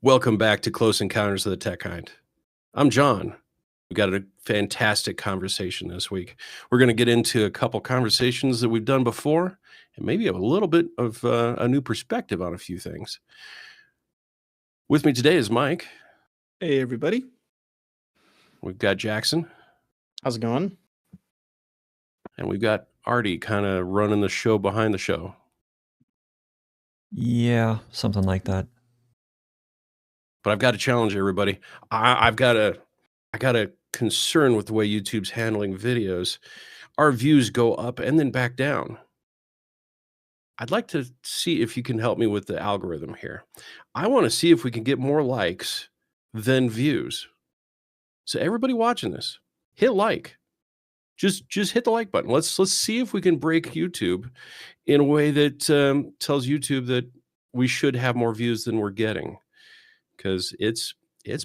Welcome back to Close Encounters of the Tech Kind. I'm John. We got a fantastic conversation this week. We're going to get into a couple conversations that we've done before and maybe a little bit of a new perspective on a few things. With me today is Mike. Hey, everybody. We've got Jackson. How's it going? And we've got Artie kind of running the show behind the show. Yeah, something like that. But I've got to challenge everybody. I got a concern with the way YouTube's handling videos. Our views go up and then back down. I'd like to see if you can help me with the algorithm here. I want to see if we can get more likes than views. So everybody watching this, hit like. Just hit the like button. Let's see if we can break YouTube in a way that tells YouTube that we should have more views than we're getting, because it's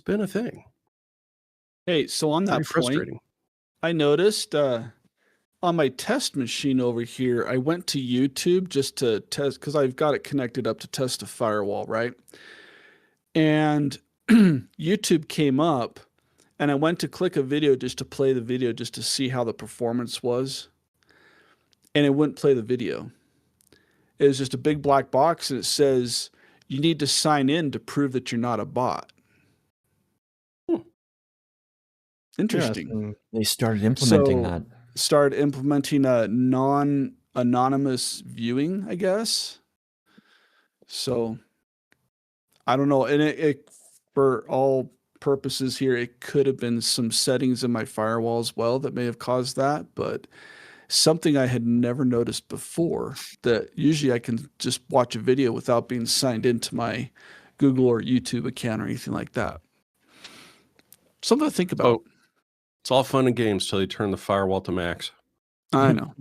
been a thing. Hey, so on that Pretty point, frustrating. I noticed on my test machine over here, I went to YouTube just to test because I've got it connected up to test a firewall, right? And YouTube came up, and I went to click a video just to play the video just to see how the performance was, and it wouldn't play the video. It was just a big black box, and it says you need to sign in to prove that you're not a bot. Interesting. They started implementing that. Started implementing a non-anonymous viewing, I guess. So I don't know. And it for all purposes here, it could have been some settings in my firewall as well that may have caused that, but something I had never noticed before, that usually I can just watch a video without being signed into my Google or YouTube account or anything like that. Something to think about. Oh, it's all fun and games till you turn the firewall to max. I know.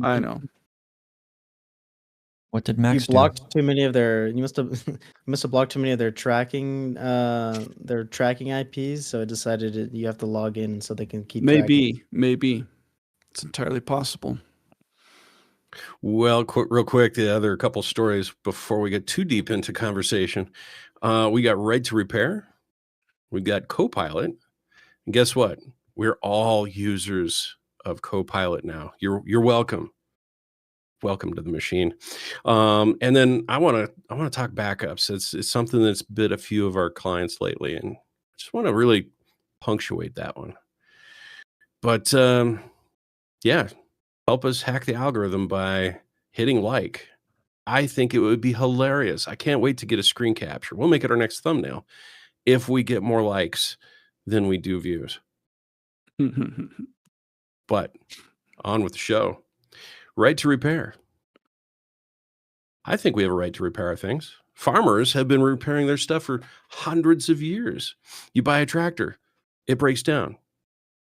What did Max You blocked too many of their. You must have blocked too many of their tracking IPs. So it decided you have to log in so they can keep. Maybe it's entirely possible. Well, real quick, the other couple stories before we get too deep into conversation. We got Right to Repair. We got Copilot. And guess what? We're all users of Copilot now. You're welcome. Welcome to the machine. And then I want to talk backups. It's something that's bit a few of our clients lately, and I just want to really punctuate that one. But yeah, help us hack the algorithm by hitting like. I think it would be hilarious. I can't wait to get a screen capture. We'll make it our next thumbnail if we get more likes than we do views. But on with the show. Right to repair. I think we have a right to repair our things. Farmers have been repairing their stuff for hundreds of years. You buy a tractor, it breaks down.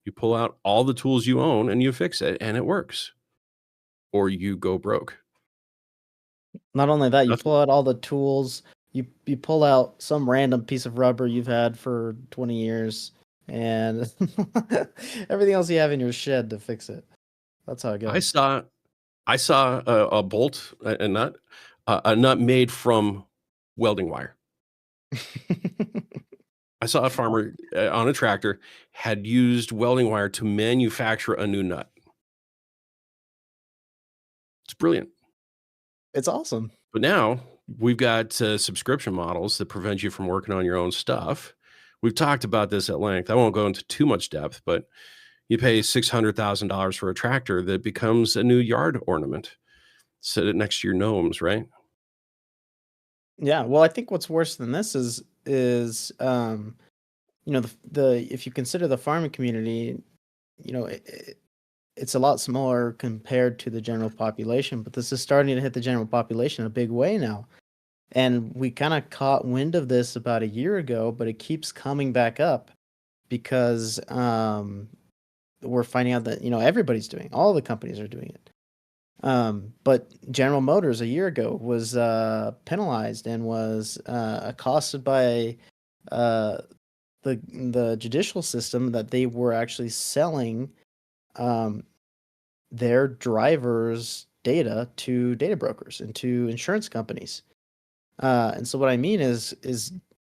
You pull out all the tools you own and you fix it, and it works. Or you go broke. Not only that, you pull out all the tools. You pull out some random piece of rubber you've had for 20 years, and everything else you have in your shed to fix it. That's how it goes. I saw a bolt, a nut made from welding wire. I saw a farmer on a tractor had used welding wire to manufacture a new nut. It's brilliant. It's awesome. But now we've got subscription models that prevent you from working on your own stuff. We've talked about this at length. I won't go into too much depth, but you pay $600,000 for a tractor that becomes a new yard ornament. Set it next to your gnomes, right? Yeah. Well, I think what's worse than this is the if you consider the farming community, it's a lot smaller compared to the general population, but this is starting to hit the general population in a big way now. And we kind of caught wind of this about a year ago, but it keeps coming back up because we're finding out that everybody's doing it. All the companies are doing it. But General Motors a year ago was penalized and was accosted by the judicial system that they were actually selling their drivers' data to data brokers and to insurance companies. And so what I mean is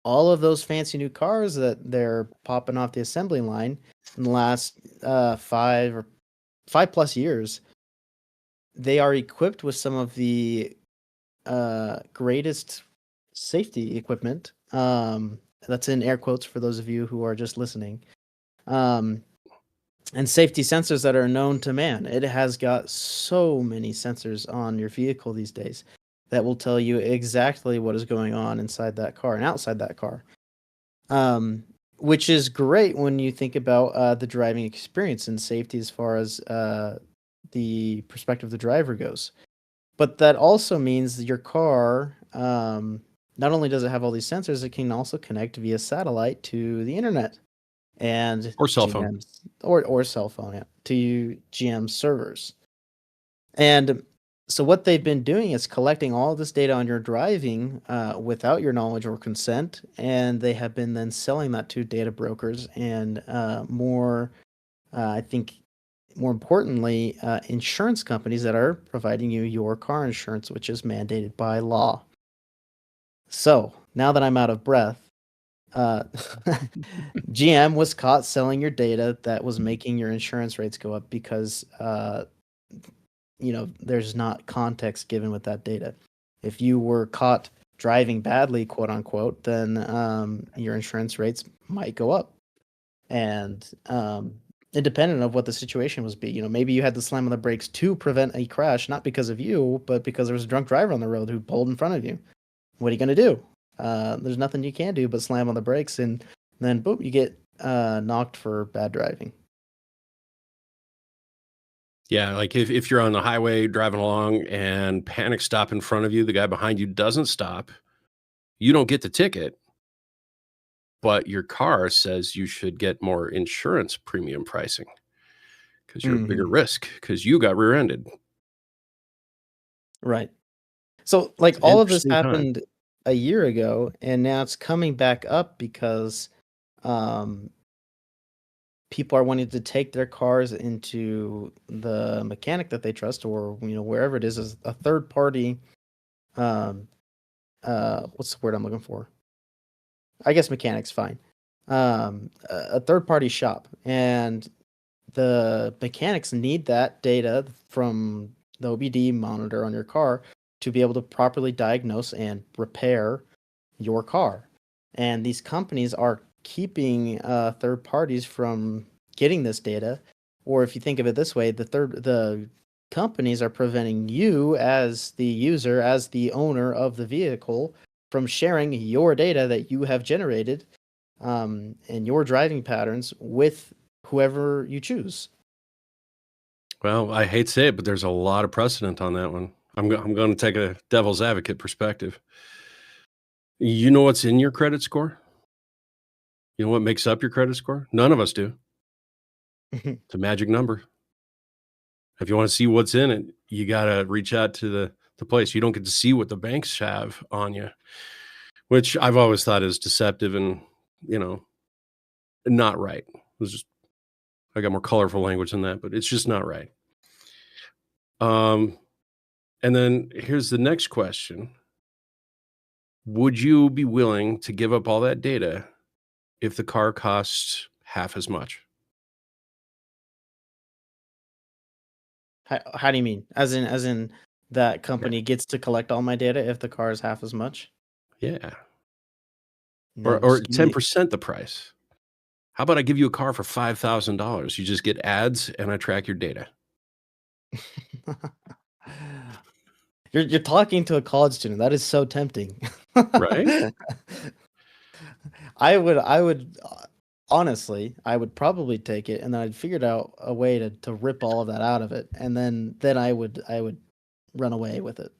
all of those fancy new cars that they're popping off the assembly line in the last 5+ years, they are equipped with some of the greatest safety equipment. That's in air quotes for those of you who are just listening. And safety sensors that are known to man. It has got so many sensors on your vehicle these days that will tell you exactly what is going on inside that car and outside that car. Which is great when you think about the driving experience and safety as far as the perspective of the driver goes. But that also means that your car, not only does it have all these sensors, it can also connect via satellite to the internet and Or cell phone. or cell phone, yeah, to GM servers. And so what they've been doing is collecting all this data on your driving without your knowledge or consent, and they have been then selling that to data brokers and I think more importantly, insurance companies that are providing you your car insurance, which is mandated by law. So now that I'm out of breath, GM was caught selling your data that was making your insurance rates go up because there's not context given with that data. If you were caught driving badly, quote unquote, then your insurance rates might go up. And independent of what the situation was be, maybe you had to slam on the brakes to prevent a crash, not because of you, but because there was a drunk driver on the road who pulled in front of you. What are you going to do? There's nothing you can do but slam on the brakes, and then boom, you get knocked for bad driving. Yeah, like if you're on the highway driving along and panic stop in front of you, the guy behind you doesn't stop, you don't get the ticket, but your car says you should get more insurance premium pricing because you're a bigger risk because you got rear-ended. Right. So, like, It's an all of this interesting time. happened a year ago, and now it's coming back up because people are wanting to take their cars into the mechanic that they trust, or wherever it is as a third party. What's the word I'm looking for? I guess mechanic's fine. A third party shop, and the mechanics need that data from the OBD monitor on your car to be able to properly diagnose and repair your car. And these companies are keeping third parties from getting this data. Or if you think of it this way, the companies are preventing you as the user, as the owner of the vehicle, from sharing your data that you have generated and your driving patterns with whoever you choose. Well, I hate to say it, but there's a lot of precedent on that one. I'm going to take a devil's advocate perspective. You know what's in your credit score? You know what makes up your credit score? None of us do. It's a magic number. If you want to see what's in it, you got to reach out to the place. You don't get to see what the banks have on you, which I've always thought is deceptive and, not right. I got more colorful language than that, but it's just not right. And then here's the next question. Would you be willing to give up all that data if the car costs half as much? How do you mean? As in that company gets to collect all my data if the car is half as much? Yeah. No, Or just give me- 10% the price. How about I give you a car for $5,000? You just get ads and I track your data. You're talking to a college student. That is so tempting. Right? I would honestly, I would probably take it, and then I'd figured out a way to rip all of that out of it, and then I would run away with it.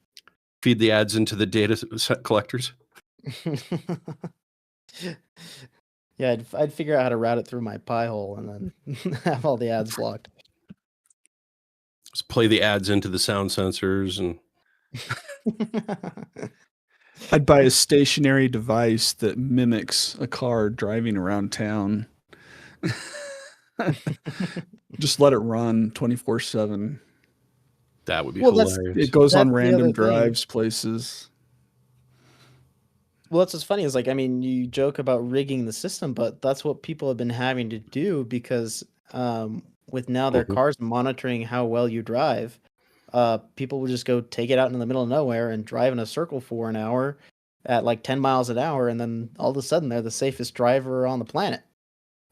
Feed the ads into the data collectors. Yeah, I'd figure out how to route it through my pie hole and then have all the ads blocked. Just play the ads into the sound sensors and I'd buy a stationary device that mimics a car driving around town. Just let it run 24/7. that would be Well, hilarious. It goes on That's the other random thing. drives places. Well, that's what's funny is like, I mean, you joke about rigging the system, but that's what people have been having to do because with now their Mhm. cars monitoring how well you drive, people will just go take it out in the middle of nowhere and drive in a circle for an hour at like 10 miles an hour, and then all of a sudden they're the safest driver on the planet.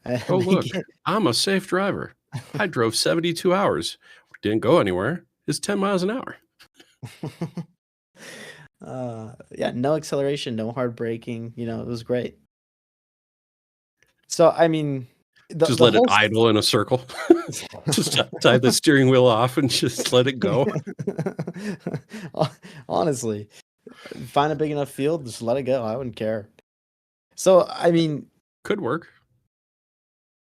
Oh, And they look, get I'm a safe driver. I drove 72 hours. Didn't go anywhere. It's 10 miles an hour. yeah, no acceleration, no hard braking. It was great. So I mean, the Just the let it whole idle in a circle. Just tie the steering wheel off and just let it go. honestly, find a big enough field, just let it go. I wouldn't care. So I mean, Could work.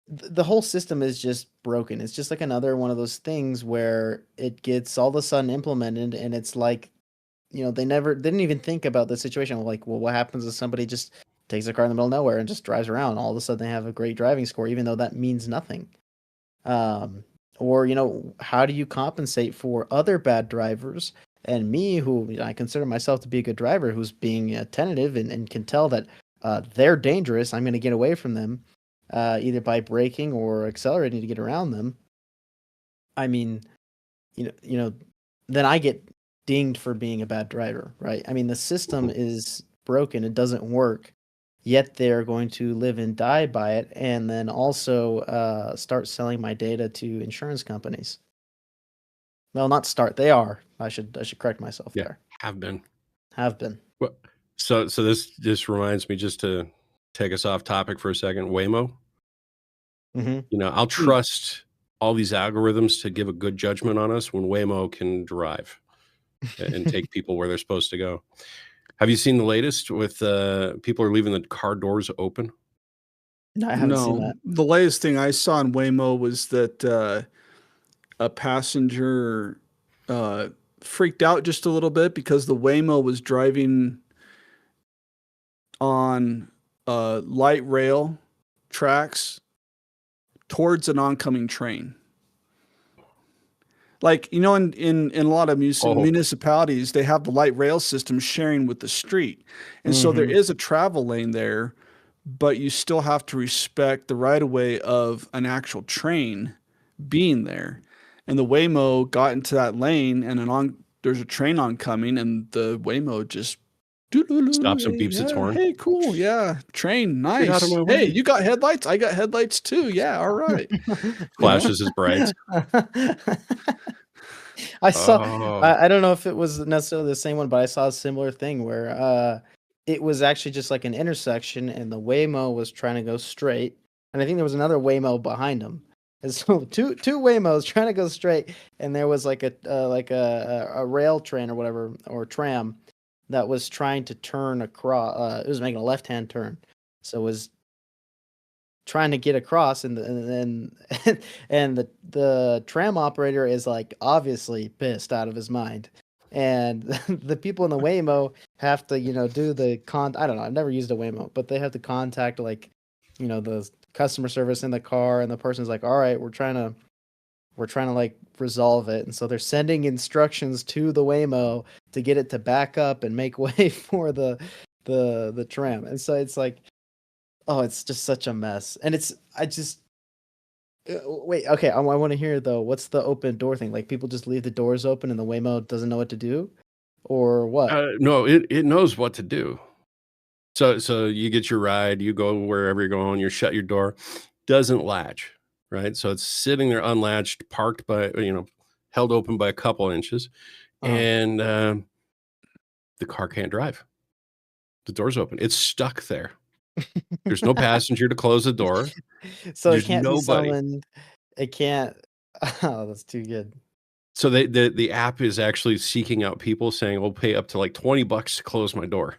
the whole system is just broken. It's just like another one of those things where it gets all of a sudden implemented, and it's like, they didn't even think about the situation. Like, well, what happens if somebody just takes a car in the middle of nowhere and just drives around? All of a sudden, they have a great driving score, even though that means nothing. Or how do you compensate for other bad drivers and me, who I consider myself to be a good driver, who's being attentive and can tell that they're dangerous? I'm going to get away from them, either by braking or accelerating to get around them. I mean, then I get dinged for being a bad driver, right? I mean, the system is broken; it doesn't work. Yet they're going to live and die by it, and then also start selling my data to insurance companies. Well, not start; they are. I should correct myself Yeah, there. have been. Have been. Well, so this just reminds me, just to take us off topic for a second, Waymo. Mm-hmm. I'll trust all these algorithms to give a good judgment on us when Waymo can drive and take people where they're supposed to go. Have you seen the latest with people are leaving the car doors open? No, I haven't seen No, that. the latest thing I saw in Waymo was that a passenger freaked out just a little bit because the Waymo was driving on light rail tracks towards an oncoming train. Like, in a lot of municipalities, they have the light rail system sharing with the street. And so there Mm-hmm. is a travel lane there, but you still have to respect the right of way of an actual train being there. And the Waymo got into that lane, and there's a train oncoming, and the Waymo just Stops and beeps its yeah, horn. hey, cool, yeah, train, Get out of nice. my Hey, way. you got headlights? I got headlights too. Yeah, all right. Flashes his brights. I saw. Oh, I don't know if it was necessarily the same one, but I saw a similar thing where it was actually just like an intersection, and the Waymo was trying to go straight, and I think there was another Waymo behind him, and so two Waymos trying to go straight, and there was like a rail train or whatever, or tram, that was trying to turn across. It was making a left-hand turn, so it was trying to get across, and and the tram operator is like obviously pissed out of his mind, and the people in the Waymo have to do the I don't know, I've never used a Waymo, but they have to contact like the customer service in the car, and the person's like, all right, we're trying to like resolve it, and so they're sending instructions to the Waymo to get it to back up and make way for the tram, and so it's like, oh, it's just such a mess. And wait, okay, I want to hear though, what's the open door thing? Like, people just leave the doors open and the Waymo doesn't know what to do? Or what? no, it knows what to do. So you get your ride, you go wherever you're going, you shut your door, doesn't latch, right? So it's sitting there unlatched, parked by, held open by a couple inches, Uh-huh. and the car can't drive. The door's open. It's stuck there. There's no passenger to close the door. So it There's can't be nobody. summoned. It can't. Oh, that's too good. So the app is actually seeking out people saying, "We'll pay up to like $20 to close my door."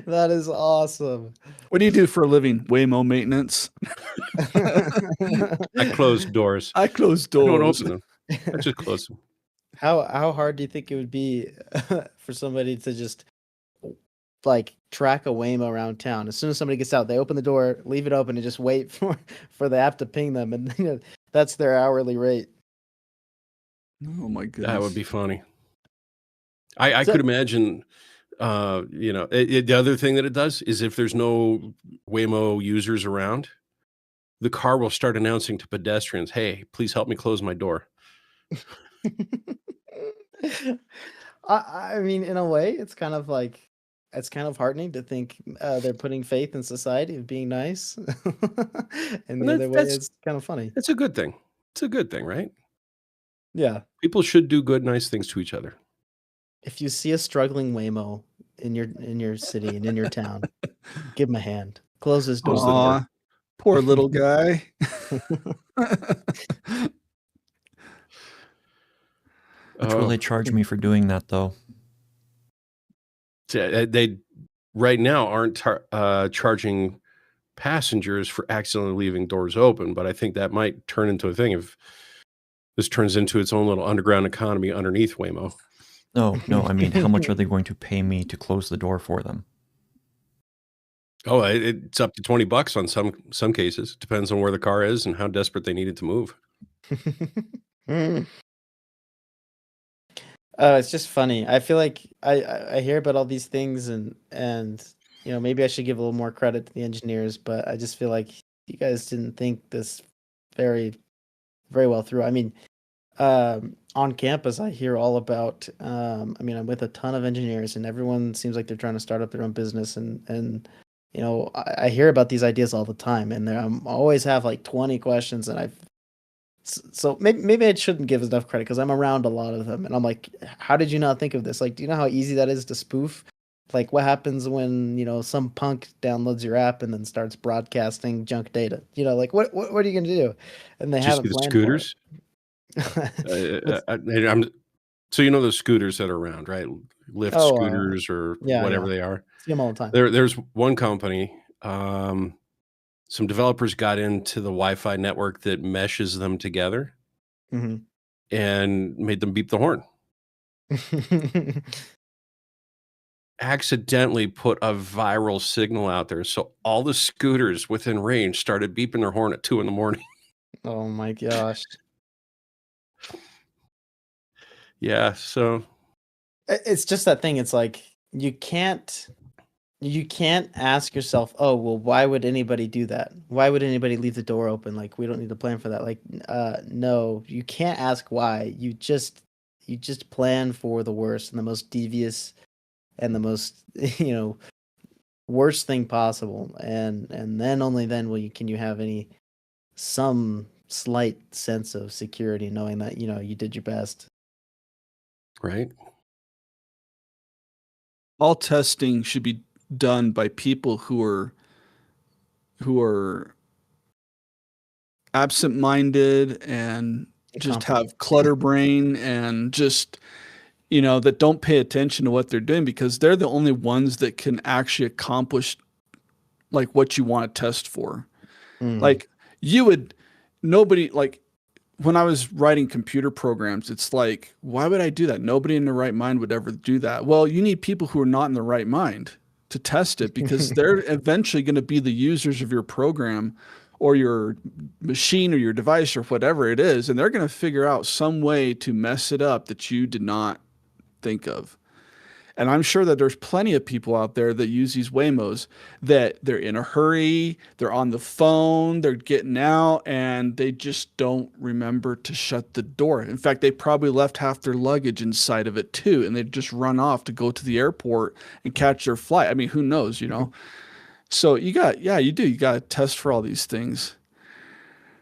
That is awesome. What do you do for a living? Waymo maintenance. I close doors. I close I don't doors. open them. I just close them. How hard do you think it would be for somebody to just like track a Waymo around town? As soon as somebody gets out, they open the door, leave it open, and just wait for the app to ping them, and that's their hourly rate. Oh my goodness. That would be funny. I So could imagine, the other thing that it does is if there's no Waymo users around, the car will start announcing to pedestrians, "Hey, please help me close my door." I mean, in a way, it's kind of like it's kind of heartening to think they're putting faith in society of being nice, and And the that's other way, that's it's kind of funny. that's a good thing. It's a good thing, right? Yeah. People should do good, nice things to each other. If you see a struggling Waymo in your city and in your town, give him a hand. Close his Close the door. door. Aw, poor little guy. How much will Oh, they charge me for doing that, though? they right now aren't charging passengers for accidentally leaving doors open, but I think that might turn into a thing if this turns into its own little underground economy underneath Waymo. No, I mean, how much are they going to pay me to close the door for them? Oh, it's up to $20 on some cases. Depends on where the car is and how desperate they need it to move. It's just funny. I feel like I hear about all these things and maybe I should give a little more credit to the engineers, but I just feel like you guys didn't think this very very well through. I mean, on campus, I hear all about. I mean, I'm with a ton of engineers, and everyone seems like they're trying to start up their own business, and I hear about these ideas all the time, and I always have like 20 questions, and so maybe I shouldn't give enough credit because I'm around a lot of them, and I'm like, how did you not think of this? Like, do you know how easy that is to spoof? Like, what happens when some punk downloads your app and then starts broadcasting junk data? Like what are you gonna do? And they Did you see haven't the planned for it. scooters? So you know those scooters that are around, right? Lyft Oh, scooters or yeah, whatever yeah. they are. See them all the time. There's one company, some developers got into the Wi-Fi network that meshes them together Mhm. and made them beep the horn. Accidentally put a viral signal out there, so all the scooters within range started beeping their horn at 2 in the morning. Oh my gosh. Yeah, so It's just that thing. It's like you can't ask yourself, "Oh, well, why would anybody do that? Why would anybody leave the door open? Like, we don't need to plan for that." Like, no, you can't ask why. You just plan for the worst and the most devious and the most, worst thing possible. And then only then can you have some slight sense of security knowing that, you did your best. right? All testing should be done by people who are absent-minded and just Incompetent. have clutter brain and just that don't pay attention to what they're doing because they're the only ones that can actually accomplish like what you want to test for. Mm. Like nobody like when I was writing computer programs, it's like, why would I do that? Nobody in their right mind would ever do that. Well, you need people who are not in the right mind to test it because they're eventually going to be the users of your program or your machine or your device or whatever it is. And they're going to figure out some way to mess it up that you did not think of. And I'm sure that there's plenty of people out there that use these Waymos that they're in a hurry, they're on the phone, they're getting out, and they just don't remember to shut the door. In fact, they probably left half their luggage inside of it too, and they just run off to go to the airport and catch their flight. I mean, who knows, So you got to test for all these things.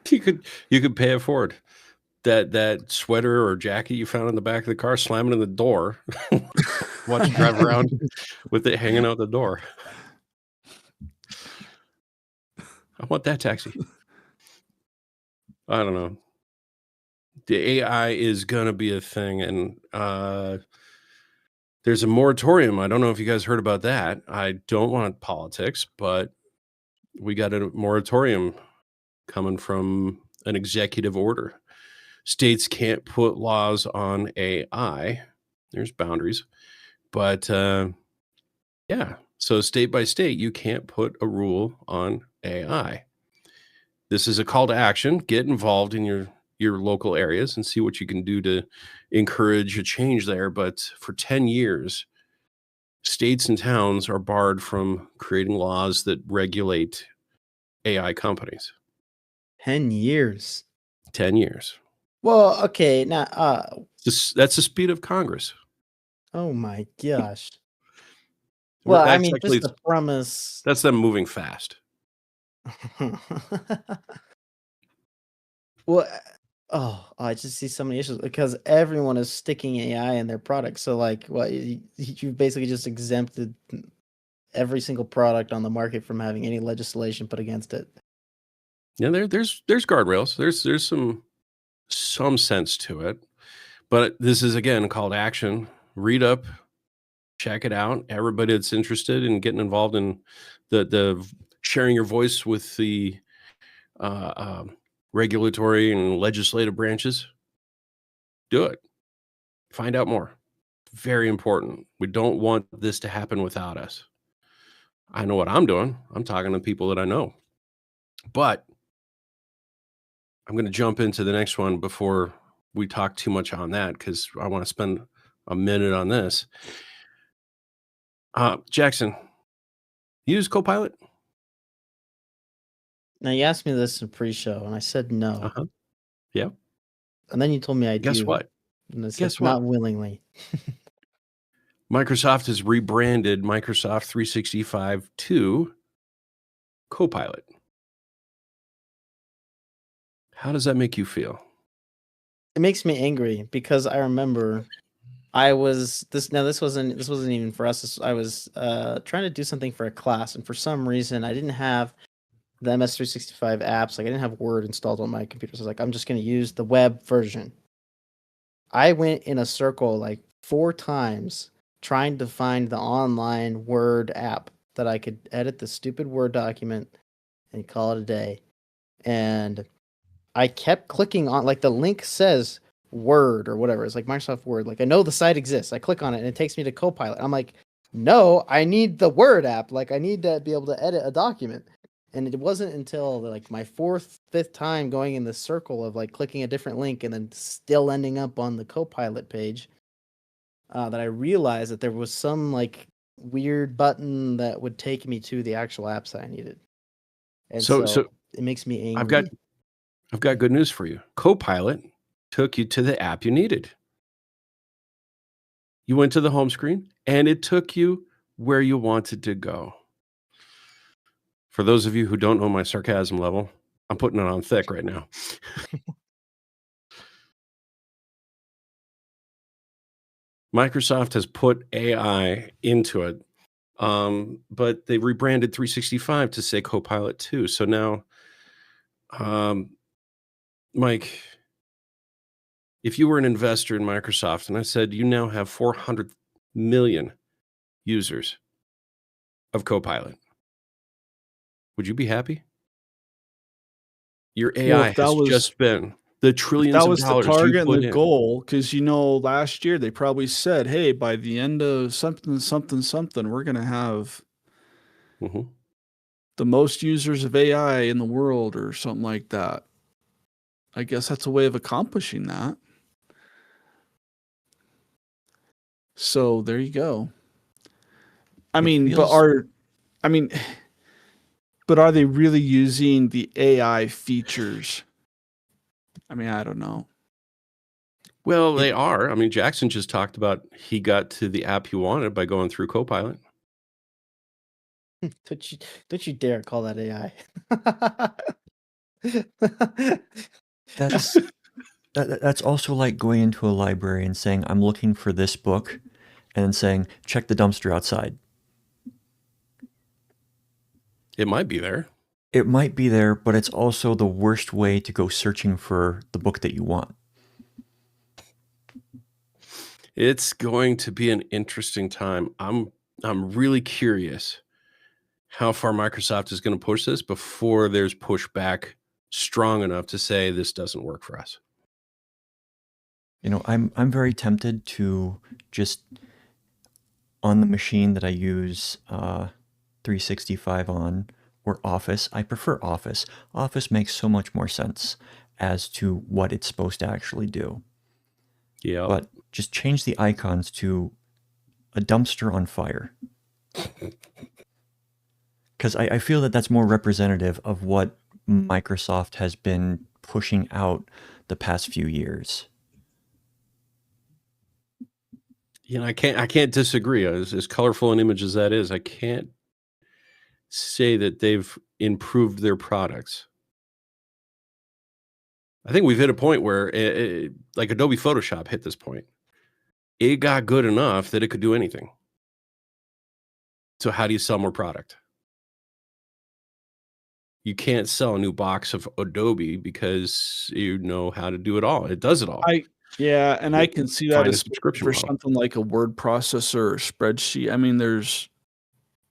You could pay it forward. That sweater or jacket you found in the back of the car, slam it in the door. Watch you drive around with it hanging out the door. I want that taxi. I don't know. The AI is gonna be a thing, and there's a moratorium. I don't know if you guys heard about that. I don't want politics, but we got a moratorium coming from an executive order. States can't put laws on AI. There's boundaries, but yeah. So state by state, you can't put a rule on AI. This is a call to action. Get involved in your your local areas and see what you can do to encourage a change there. But for 10 years, states and towns are barred from creating laws that regulate AI companies. 10 years. 10 years. Well, okay, now That's the speed of Congress. oh my gosh. Well, Well, I that's mean, actually just the premise. that's them moving fast. Well, I just see so many issues because everyone is sticking AI in their products. So, like, what you basically just exempted every single product on the market from having any legislation put against it. Yeah, there's guardrails. There's some sense to it. But this is again called action. Read up, check it out. Everybody that's interested in getting involved in the sharing your voice with the regulatory and legislative branches, do it. Find out more. Very important. We don't want this to happen without us. I know what I'm doing. I'm talking to people that I know. But I'm going to jump into the next one before we talk too much on that because I want to spend a minute on this. Jackson, you use Copilot? Now, you asked me this in pre-show, and I said no. Uh-huh. Yeah. And then you told me I Guess do. what? And I said Guess what? not willingly. Microsoft has rebranded Microsoft 365 to Copilot. How does that make you feel? It makes me angry because I remember this wasn't even for us. I was trying to do something for a class, and for some reason I didn't have the MS365 apps. Like, I didn't have Word installed on my computer. So I was like, I'm just going to use the web version. I went in a circle like 4 times trying to find the online Word app that I could edit the stupid Word document and call it a day. And I kept clicking on, like, the link says Word or whatever. It's like Microsoft Word. Like, I know the site exists. I click on it and it takes me to Copilot. I'm like, no, I need the Word app. Like, I need to be able to edit a document. And it wasn't until like my 4th, 5th time going in the circle of like clicking a different link and then still ending up on the Copilot page that I realized that there was some like weird button that would take me to the actual apps that I needed. And so it makes me angry. I've got good news for you. Copilot took you to the app you needed. You went to the home screen and it took you where you wanted to go. For those of you who don't know my sarcasm level, I'm putting it on thick right now. Microsoft has put AI into it, but they rebranded 365 to say Copilot 2. So now, Mike, if you were an investor in Microsoft and I said you now have 400 million users of Copilot, would you be happy? Your AI has just been the trillions that of was the dollars you target and put the in. goal, because last year they probably said, hey, by the end of something, we're going to have the most users of AI in the world or something like that. I guess that's a way of accomplishing that. So there you go. But are they really using the AI features? I don't know. Well, they are. I mean, Jackson just talked about he got to the app he wanted by going through Copilot. Don't you dare call that AI. That's also like going into a library and saying, I'm looking for this book, and then saying, check the dumpster outside. It might be there. It might be there, but it's also the worst way to go searching for the book that you want. It's going to be an interesting time. I'm really curious how far Microsoft is going to push this before there's pushback strong enough to say this doesn't work for us. I'm very tempted to just, on the machine that I use 365 on, or Office. I prefer Office. Office makes so much more sense. as to what it's supposed to actually do. Yeah. But just change the icons to a dumpster on fire. Because I feel that that's more representative of what Microsoft has been pushing out the past few years. I can't disagree. As colorful an image as that is, I can't say that they've improved their products. I think we've hit a point where, like Adobe Photoshop hit this point. It got good enough that it could do anything. So how do you sell more product? You can't sell a new box of Adobe because you know how to do it all. It does it all. I can see that Find a as subscription for model. something like a word processor or spreadsheet. I mean, there's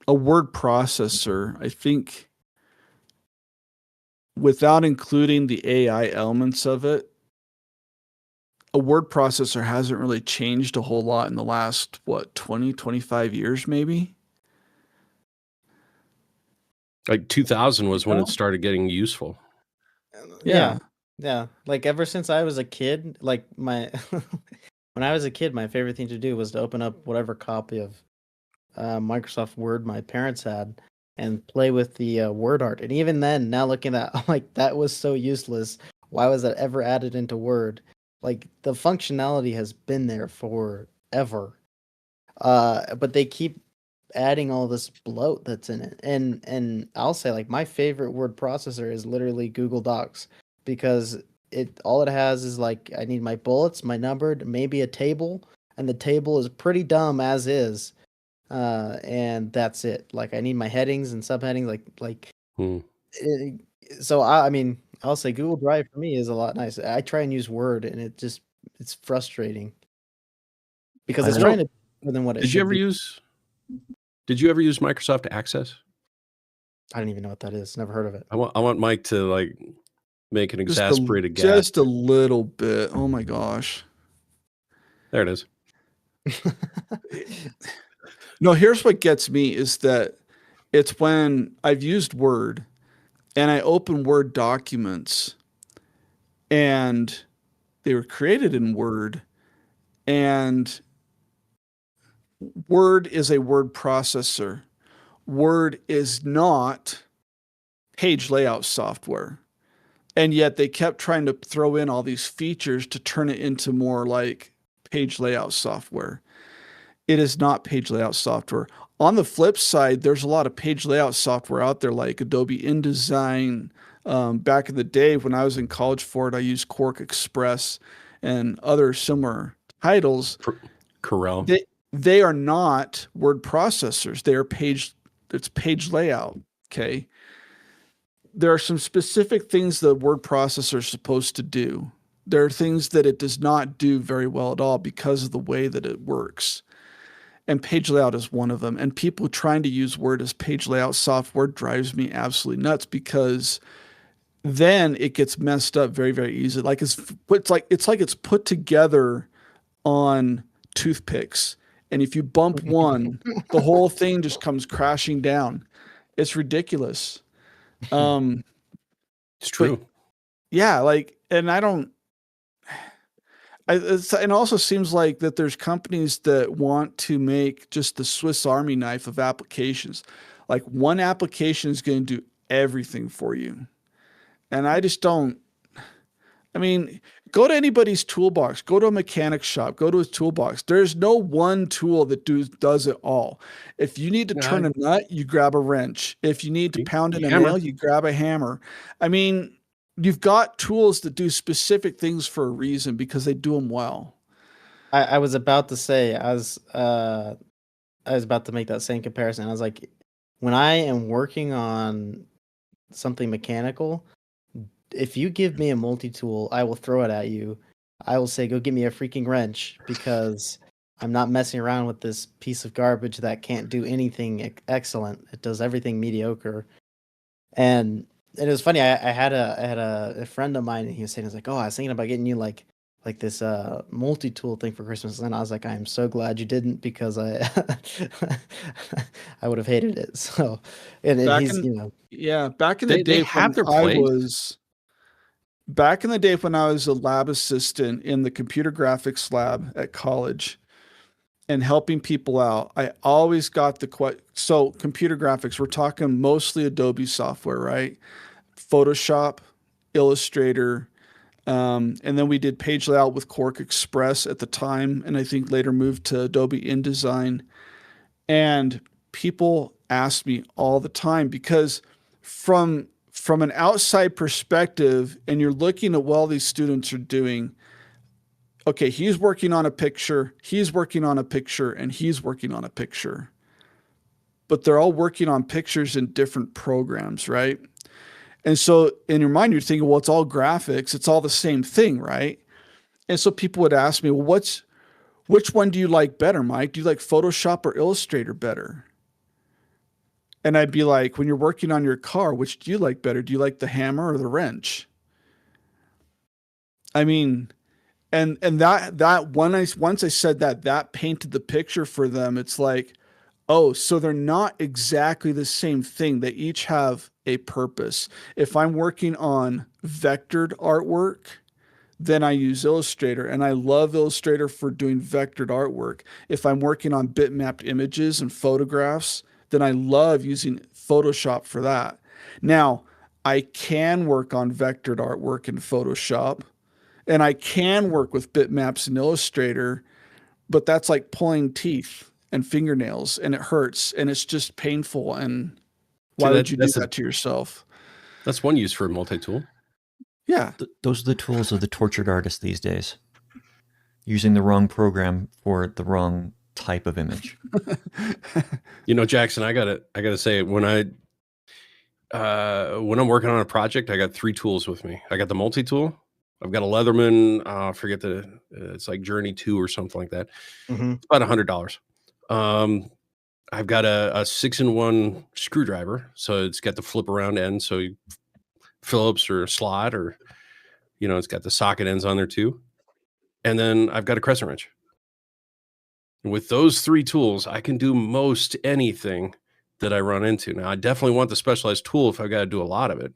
a word processor, I think, without including the AI elements of it, a word processor hasn't really changed a whole lot in the last, 20, 25 years, maybe? Like 2000 was when know? it started getting useful. Yeah. Yeah. Like ever since I was a kid, like when I was a kid, my favorite thing to do was to open up whatever copy of Microsoft Word my parents had and play with the word art. And even then, now looking at, I'm like, that was so useless. Why was that ever added into Word? Like the functionality has been there forever. But they keep adding all this bloat that's in it. And I'll say, like, my favorite word processor is literally Google Docs, because all it has is, like, I need my bullets, my numbered, maybe a table, and the table is pretty dumb as is. And that's it. Like, I need my headings and subheadings, so I mean, I'll say Google Drive for me is a lot nicer. I try and use Word, and it's frustrating because it's trying to do more than what it Did should you ever be. use Microsoft Access? I don't even know what that is. Never heard of it. I want Mike to like make an Just exasperated gasp. just a little bit. Oh my gosh. There it is. No, here's what gets me is that it's when I've used Word and I open Word documents and they were created in Word, and Word is a word processor. Word is not page layout software. And yet they kept trying to throw in all these features to turn it into more like page layout software. It is not page layout software. On the flip side, there's a lot of page layout software out there like Adobe InDesign. Back in the day when I was in college for it, I used Quark Express and other similar titles. Corel. They are not word processors. They are it's page layout. Okay. There are some specific things the word processor is supposed to do. There are things that it does not do very well at all because of the way that it works. And page layout is one of them. And people trying to use Word as page layout software drives me absolutely nuts, because then it gets messed up very, very easily. Like it's put together on toothpicks. And if you bump one, the whole thing just comes crashing down. It's ridiculous. It's true. Yeah, like, and it also seems like that there's companies that want to make just the Swiss Army knife of applications. Like one application is going to do everything for you. And I just don't. I mean, go to anybody's toolbox, go to a mechanic shop, go to his toolbox. There's no one tool that does it all. If you need to turn a nut, you grab a wrench. If you need to pound in a nail, you grab a hammer. I mean, you've got tools that do specific things for a reason because they do them well. I was about to say, I was about to make that same comparison. I was like, when I am working on something mechanical, if you give me a multi-tool, I will throw it at you. I will say, go give me a freaking wrench, because I'm not messing around with this piece of garbage that can't do anything excellent. It does everything mediocre. And it was funny. I had a friend of mine, and he was saying, "He's like, oh, I was thinking about getting you like this multi-tool thing for Christmas." And I was like, I am so glad you didn't, because I I would have hated it. So, and he's, Yeah, back in the day have their when I place. was back in the day when I was a lab assistant in the computer graphics lab at college and helping people out, I always got so computer graphics, we're talking mostly Adobe software, right? Photoshop, Illustrator, and then we did page layout with Quark Express at the time, and I think later moved to Adobe InDesign. And people ask me all the time because from an outside perspective, and you're looking at what all these students are doing. Okay, he's working on a picture, he's working on a picture, and he's working on a picture. But they're all working on pictures in different programs, right? And so in your mind, you're thinking, well, it's all graphics, it's all the same thing, right? And so people would ask me, well, which one do you like better, Mike? Do you like Photoshop or Illustrator better? And I'd be like, when you're working on your car, which do you like better? Do you like the hammer or the wrench? I mean, and that once I said that painted the picture for them. It's like, oh, so they're not exactly the same thing. They each have a purpose. If I'm working on vectored artwork, then I use Illustrator, and I love Illustrator for doing vectored artwork. If I'm working on bitmapped images and photographs, then I love using Photoshop for that. Now, I can work on vectored artwork in Photoshop, and I can work with bitmaps in Illustrator, but that's like pulling teeth and fingernails, and it hurts, and it's just painful. And why would you do that to yourself? That's one use for a multi-tool. Yeah. Those are the tools of the tortured artist these days. Using the wrong program for the wrong type of image. Jackson, I gotta say, when I'm working on a project, I got 3 tools with me. I got the multi-tool. I've got a Leatherman. I forget it's like Journey 2 or something like that. Mm-hmm. It's about $100. I've got a 6-in-1 screwdriver, so it's got the flip around end, so Phillips or slot, or it's got the socket ends on there too. And then I've got a crescent wrench. With those 3 tools, I can do most anything that I run into. Now, I definitely want the specialized tool if I got to do a lot of it.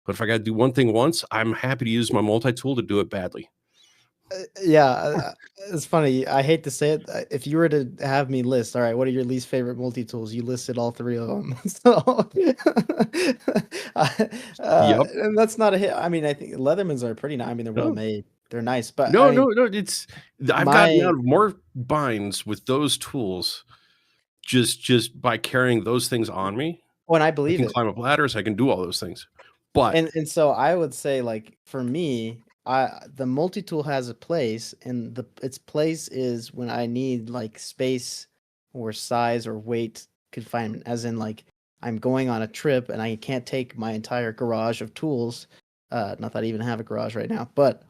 But if I got to do one thing once, I'm happy to use my multi-tool to do it badly. It's funny. I hate to say it. If you were to have me list, all right, what are your least favorite multi-tools? You listed all 3 of them. So, Yep. and that's not a hit. I mean, I think Leathermans are pretty nice. I mean, they're well No. made. They're nice, but No, I mean, no. I've gotten out of more binds with those tools just by carrying those things on me. when I I believe can it. climb up ladders. I can do all those things. But And so I would say, like, for me, the multi-tool has a place, and its place is when I need like space or size or weight confinement, as in like I'm going on a trip and I can't take my entire garage of tools. Not that I even have a garage right now, but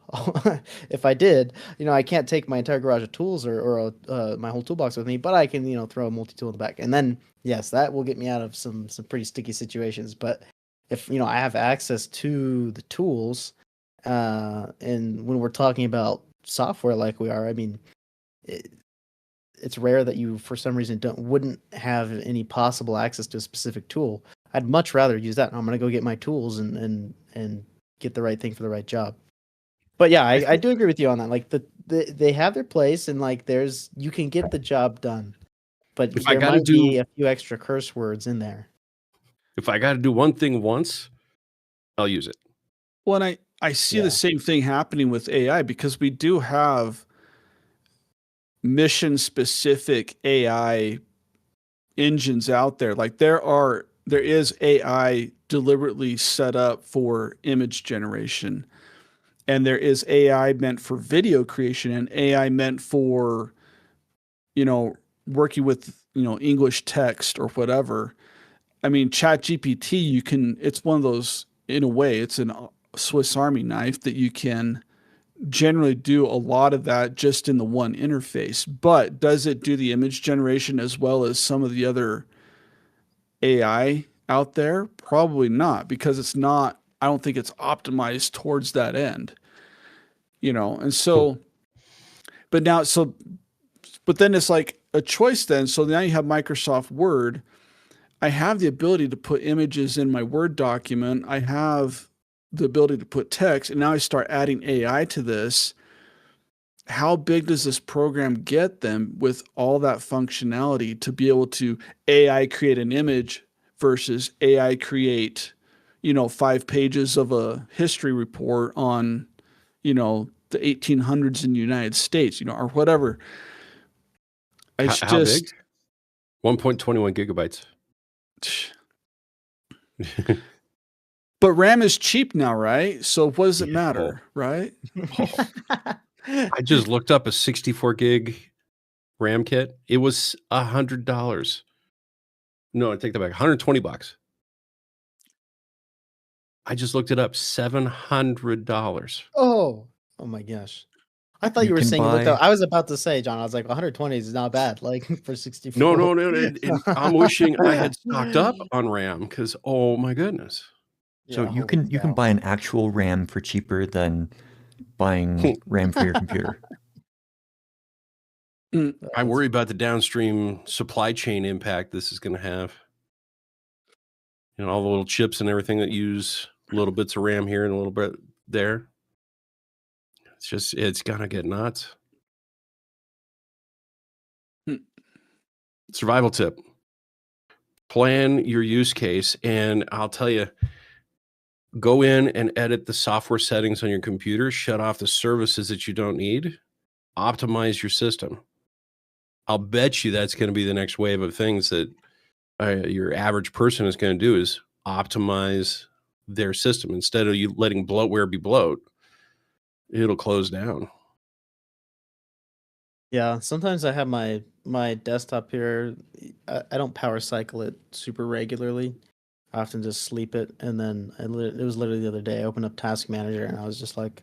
if I did, I can't take my entire garage of tools or my whole toolbox with me, but I can, throw a multi-tool in the back. And then, yes, that will get me out of some pretty sticky situations. But if, I have access to the tools, and when we're talking about software like we are, I mean, it's rare that you, for some reason, wouldn't have any possible access to a specific tool. I'd much rather use that. I'm going to go get my tools and get the right thing for the right job. But yeah, I do agree with you on that. Like they have their place, and like you can get the job done, but there might be a few extra curse words in there. If I got to do one thing once, I'll use it. Well, and I see the same thing happening with AI, because we do have mission specific AI engines out there. Like there is AI deliberately set up for image generation, and there is AI meant for video creation, and AI meant for working with English text or whatever. I mean, ChatGPT, it's one of those, in a way, it's a Swiss Army knife that you can generally do a lot of that just in the one interface. But does it do the image generation as well as some of the other AI out there? Probably not, because I don't think it's optimized towards that end. And so, but then it's like a choice then. So now you have Microsoft Word. I have the ability to put images in my Word document. I have the ability to put text, and now I start adding AI to this. How big does this program get them with all that functionality to be able to AI create an image versus AI create, 5 pages of a history report on, the 1800s in the United States, or whatever. It's How big? just 1.21 gigabytes. But RAM is cheap now, right? So what does it Yeah. matter, right? I just looked up a 64 gig RAM kit. It was $100. No, I take that back. $120. I just looked it up. $700. Oh my gosh. I thought You you were can saying look buy- up. I was about to say, John, I was like 120 is not bad, like for 64. No. And I'm wishing I had stocked up on RAM because, oh my goodness. So Yeah, you holy can cow. buy an actual RAM for cheaper than buying RAM for your computer. I worry about the downstream supply chain impact this is going to have. All the little chips and everything that use little bits of RAM here and a little bit there. It's going to get nuts. Survival tip. Plan your use case, and I'll tell you, go in and edit the software settings on your computer, shut off the services that you don't need, optimize your system. I'll bet you that's going to be the next wave of things that your average person is going to do is optimize their system. Instead of you letting bloatware be bloat, it'll close down. Yeah, sometimes I have my desktop here. I don't power cycle it super regularly. I often just sleep it, and then it was literally the other day. I opened up Task Manager, and I was just like,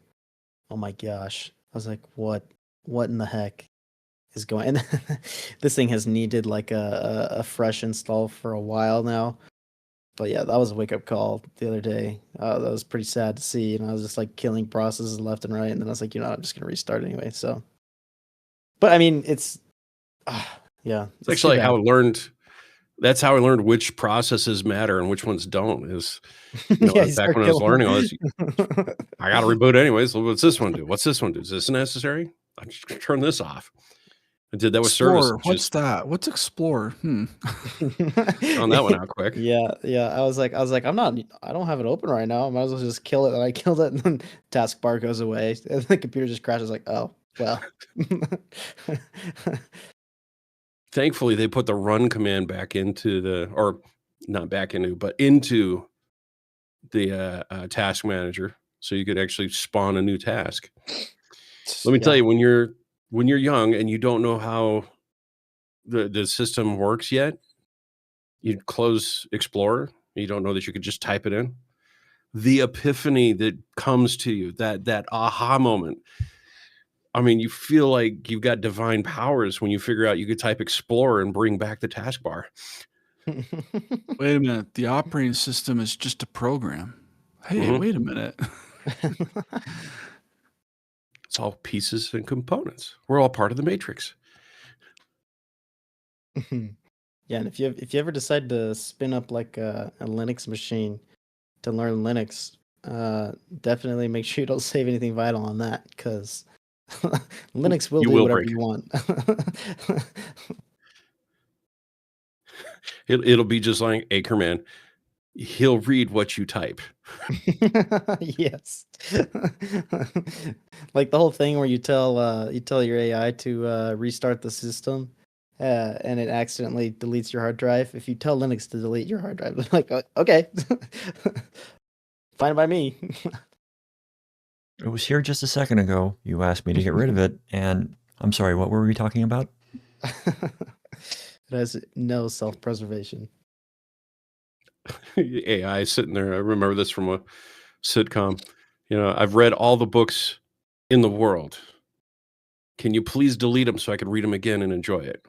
"Oh my gosh!" I was like, "What in the heck is going?" And this thing has needed like a fresh install for a while now. But yeah, that was a wake up call the other day. That was pretty sad to see, and I was just like killing processes left and right. And then I was like, I'm just gonna restart anyway. So, but I mean, it's yeah, It's actually how I learned. That's how I learned which processes matter and which ones don't. Is yeah, back when I was learning all this, I got to reboot anyways. So what's this one do? What's this one do? Is this necessary? I just turn this off. I did that with service. Explorer. What's that? What's Explorer? Found that one out quick. Yeah. I was like, I don't have it open right now. I might as well just kill it. And I killed it, and then taskbar goes away, and the computer just crashes. Like, oh well. Thankfully, they put the run command back into or not back into, but into the task manager, so you could actually spawn a new task. Let me tell you, when you're young and you don't know how the system works yet, you close Explorer. You don't know that you could just type it in. The epiphany that comes to you, that aha moment. I mean, you feel like you've got divine powers when you figure out you could type Explorer and bring back the taskbar. Wait a minute. The operating system is just a program. Hey, wait a minute. It's all pieces and components. We're all part of the matrix. Yeah, and if you ever decide to spin up like a Linux machine to learn Linux, definitely make sure you don't save anything vital on that, because Linux will You do will whatever break. you want. It'll be just like Acreman. He'll read what you type. Yes. Like the whole thing where you tell your AI to restart the system, and it accidentally deletes your hard drive. If you tell Linux to delete your hard drive, like, okay, fine by me. It was here just a second ago. You asked me to get rid of it, and I'm sorry, what were we talking about? It has no self-preservation. AI sitting there. I remember this from a sitcom. I've read all the books in the world. Can you please delete them so I can read them again and enjoy it?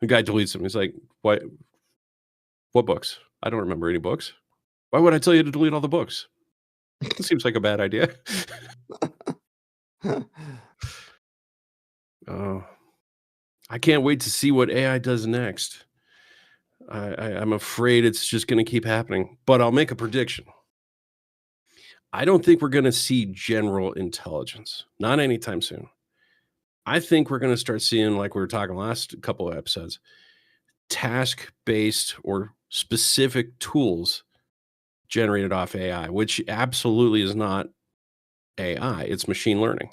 The guy deletes them. He's like, "What books? I don't remember any books. Why would I tell you to delete all the books? It seems like a bad idea." Oh, I can't wait to see what AI does next. I'm afraid it's just going to keep happening. But I'll make a prediction. I don't think we're going to see general intelligence, not anytime soon. I think we're going to start seeing, like we were talking last couple of episodes, task-based or specific tools generated off AI, which absolutely is not AI. It's machine learning.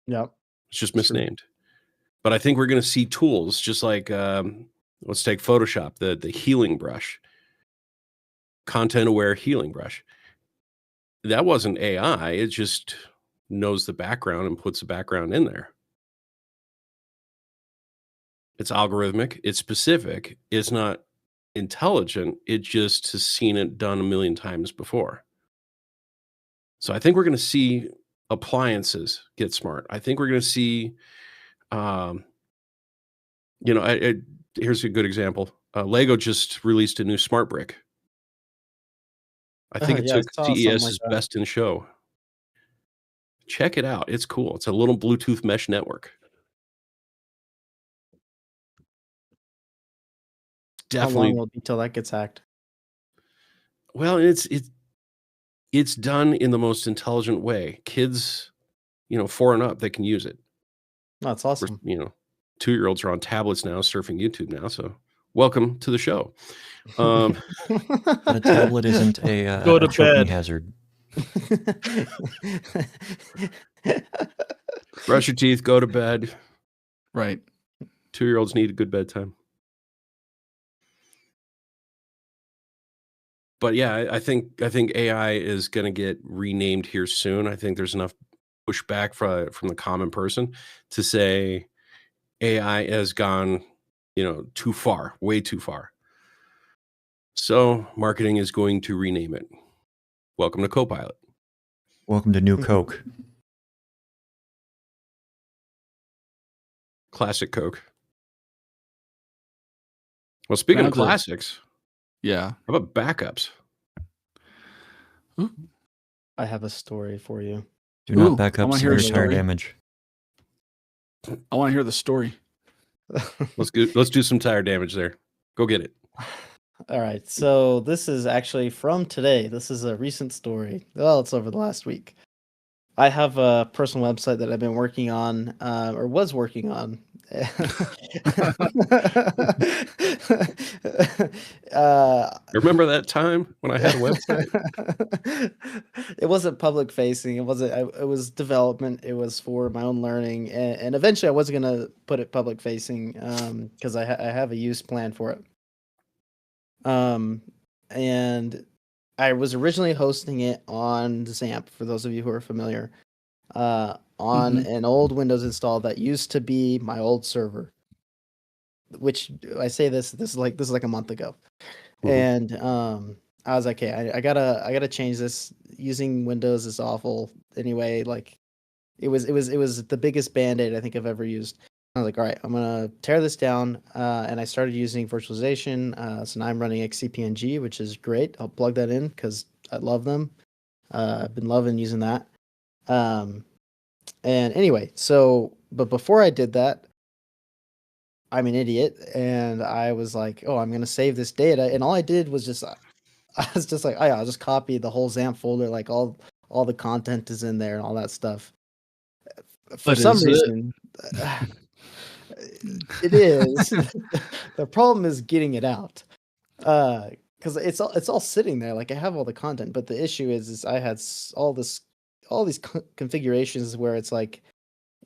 Yep. It's just True. misnamed. But I think we're going to see tools just like, let's take Photoshop, the healing brush, content-aware healing brush. That wasn't AI. It just knows the background and puts the background in there. It's algorithmic. It's specific. It's not intelligent. It just has seen it done a million times before. So I think we're going to see appliances get smart. I think we're going to see, here's a good example. Lego just released a new smart brick. I think it Yeah, I took saw something like CES's that. Best in Show. Check it out. It's cool. It's a little Bluetooth mesh network. How long Definitely. will it be till that gets hacked? Well, it's done in the most intelligent way. Kids, 4 and up, they can use it. Oh, that's We're, awesome. 2-year-olds are on tablets now, surfing YouTube now. So welcome to the show. Um, And a tablet isn't a, Go to a choking bed. hazard. brush your teeth, go to bed. Right. 2-year-olds need a good bedtime. But yeah, I think AI is going to get renamed here soon. I think there's enough pushback from the common person to say AI has gone, too far, way too far. So marketing is going to rename it. Welcome to Copilot. Welcome to New Coke. Classic Coke. Well, speaking of Imagine- classics, Yeah. how about backups? I have a story for you. Do not Ooh, back I up wanna hear a severe tire story. damage. I want to hear the story. Let's do some tire damage there. Go get it. All right, so this is actually from today. This is a recent story. Well, it's over the last week. I have a personal website that I've been working on, or was working on. Remember that time when I had a website? It wasn't public facing. It wasn't. It was development. It was for my own learning, and eventually I was gonna put it public facing because I have a use plan for it. And I was originally hosting it on XAMPP, for those of you who are familiar, on an old Windows install that used to be my old server. Which I say this is like a month ago, and I was like, okay, I gotta change this. Using Windows is awful anyway. Like, it was the biggest band-aid I think I've ever used. I was like, all right, I'm gonna tear this down, and I started using virtualization. So now I'm running XCPNG, which is great. I'll plug that in because I love them. I've been loving using that. And anyway, but before I did that, I'm an idiot, and I was like, oh, I'm gonna save this data, and all I did was just, I was just like, oh yeah, I'll just copy the whole XAMPP folder, like all the content is in there and all that stuff. For But some is it? reason, it is. The problem is getting it out, because it's all sitting there. Like, I have all the content, but the issue is I had all these configurations where it's like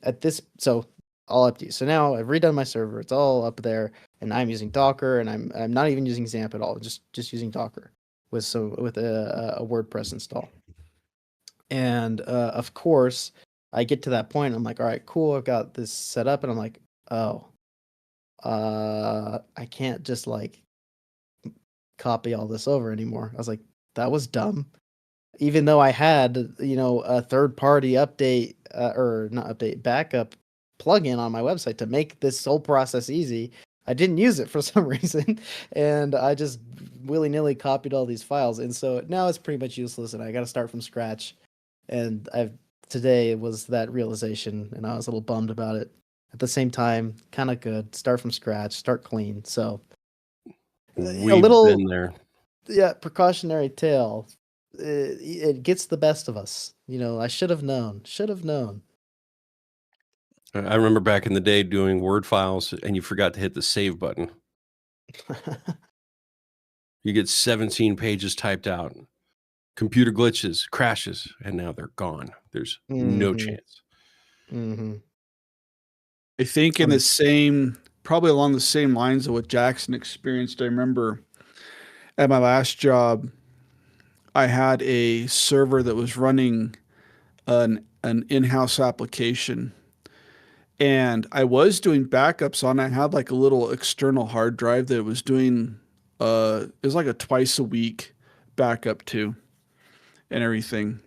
at this. So I'll update. So now I've redone my server. It's all up there, and I'm using Docker, and I'm not even using XAMPP at all. Just using Docker with a WordPress install. And of course, I get to that point. I'm like, all right, cool. I've got this set up, and I'm like, oh, I can't just like copy all this over anymore. I was like, that was dumb. Even though I had, a third-party update or not update, backup plugin on my website to make this whole process easy, I didn't use it for some reason, and I just willy-nilly copied all these files, and so now it's pretty much useless, and I got to start from scratch. And today was that realization, and I was a little bummed about it. At the same time, kind of good. Start from scratch, start clean. So A We've little, been there. yeah, precautionary tale. It gets the best of us. I should have known. Should have known. I remember back in the day doing Word files and you forgot to hit the save button. You get 17 pages typed out. Computer glitches, crashes, and now they're gone. There's no Mhm. chance. Mm-hmm. I think in the same, probably along the same lines of what Jackson experienced. I remember at my last job, I had a server that was running an in-house application, and I was doing backups on. I had like a little external hard drive that was doing it was like a twice a week backup too, and everything,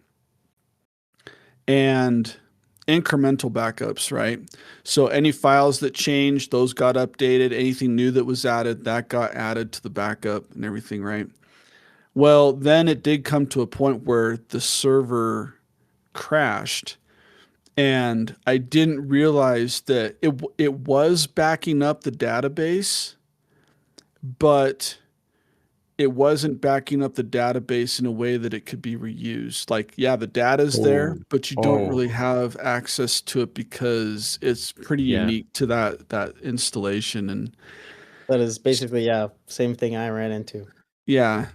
and incremental backups, right? So any files that changed, those got updated. Anything new that was added, that got added to the backup and everything, right? Well, then it did come to a point where the server crashed, and I didn't realize that it was backing up the database, but it wasn't backing up the database in a way that it could be reused. Like, yeah, the data's there, but you don't really have access to it because it's pretty Yeah. unique to that installation. And That is basically, yeah, same thing I ran into. yeah,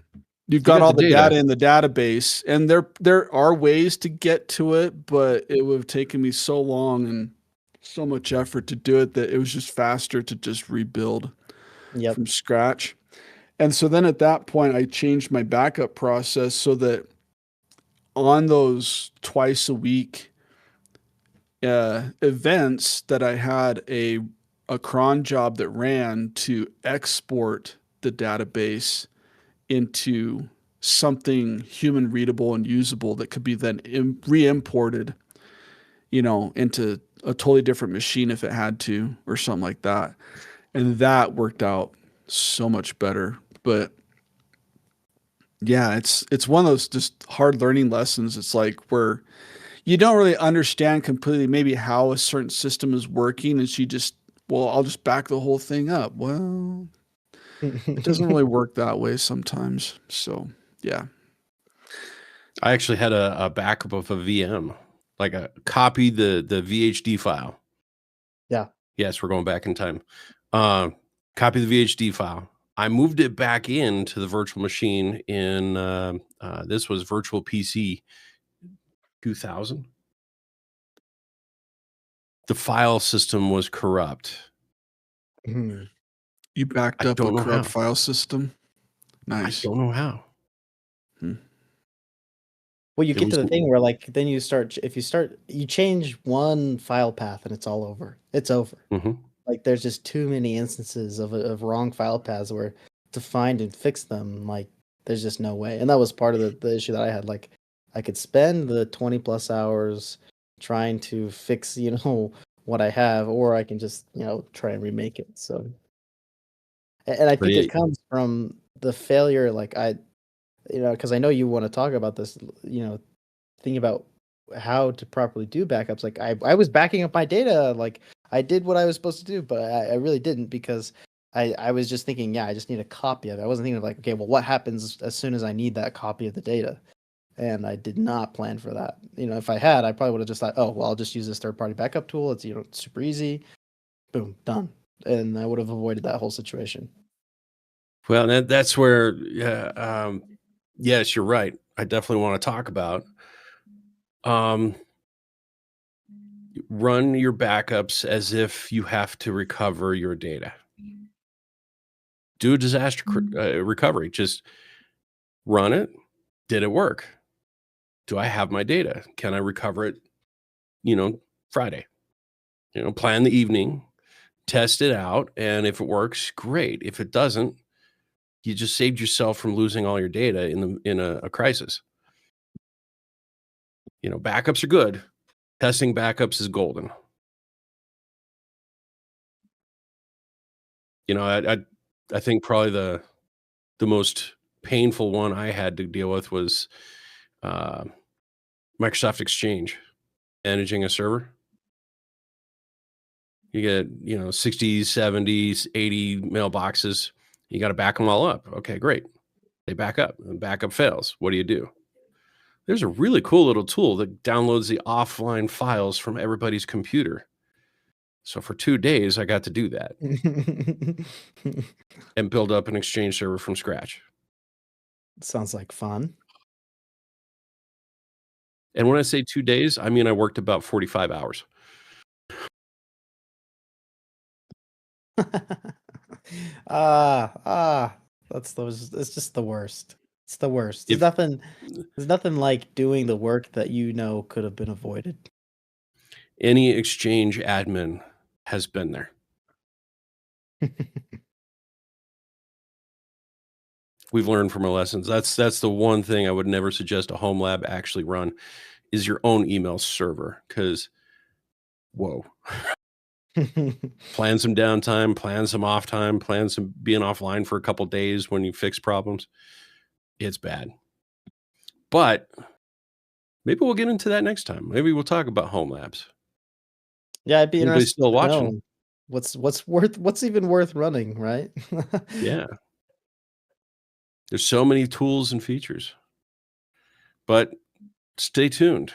you've You got got all the the data. data in the database, and there are ways to get to it, but it would have taken me so long and so much effort to do it that it was just faster to just rebuild Yep. from scratch. And so then at that point, I changed my backup process so that on those twice a week events that I had a cron job that ran to export the database into something human readable and usable that could be then re-imported, into a totally different machine if it had to, or something like that. And that worked out so much better. But yeah, it's one of those just hard learning lessons. It's like where you don't really understand completely maybe how a certain system is working, and she just, well, I'll just back the whole thing up. Well, it doesn't really work that way sometimes. So yeah. I actually had a backup of a VM, like a copy the VHD file. Yeah. Yes, we're going back in time. Copy the VHD file. I moved it back into the virtual machine in this was Virtual PC 2000. The file system was corrupt. Mhm. You backed I up a don't know corrupt how. file system. Nice. I don't know how. Well, you There get to was the thing where like then you start if you change one file path and it's all over. It's over. Mhm. Like there's just too many instances of wrong file paths where to find and fix them, like there's just no way. And that was part of the issue that I had. Like I could spend the 20 plus hours trying to fix, what I have, or I can just, try and remake it. So and I But think it comes from the failure, like because I know you want to talk about this, thinking about how to properly do backups. Like I was backing up my data, like I did what I was supposed to do, but I really didn't because I was just thinking, yeah, I just need a copy of it. I wasn't thinking of like, okay, well, what happens as soon as I need that copy of the data? And I did not plan for that. If I had, I probably would have just thought, oh, well, I'll just use this third-party backup tool. It's super easy, boom, done, and I would have avoided that whole situation. Well, that's where, yes, you're right. I definitely want to talk about run your backups as if you have to recover your data. Do a disaster recovery. Just run it. Did it work? Do I have my data? Can I recover it, Friday? Plan the evening, test it out, and if it works, great. If it doesn't, you just saved yourself from losing all your data in a crisis. Backups are good. Testing backups is golden. I think probably the most painful one I had to deal with was Microsoft Exchange managing a server. You get 60s, 70s, 80 mailboxes, You got to back them all up. Okay, great. They back up and backup fails. What do? There's a really cool little tool that downloads the offline files from everybody's computer. So for 2 days, I got to do that and build up an Exchange server from scratch. Sounds like fun. And when I say 2 days, I mean I worked about 45 hours. That's those. It's just the worst. It's the worst. If There's nothing like doing the work that you know could have been avoided. any Exchange admin has been there. We've learned from our lessons. That's the one thing I would never suggest a home lab actually run is your own email server. Because, whoa, plan some downtime, plan some off time, plan some being offline for a couple days when you fix problems. It's bad. But maybe we'll get into that next time. Maybe we'll talk about home labs. Yeah, I'd be Anybody interested still to watching? know what's even worth running, right? Yeah. There's so many tools and features. But stay tuned.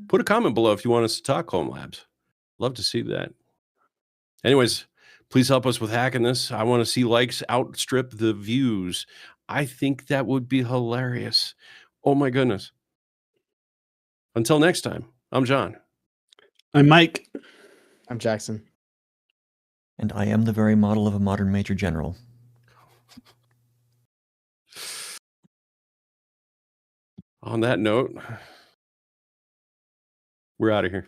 Put a comment below if you want us to talk home labs. Love to see that. Anyways, please help us with hacking this. I want to see likes outstrip the views. I think that would be hilarious. Oh my goodness. Until next time, I'm John. I'm Mike. I'm Jackson. And I am the very model of a modern Major General. On that note, we're out of here.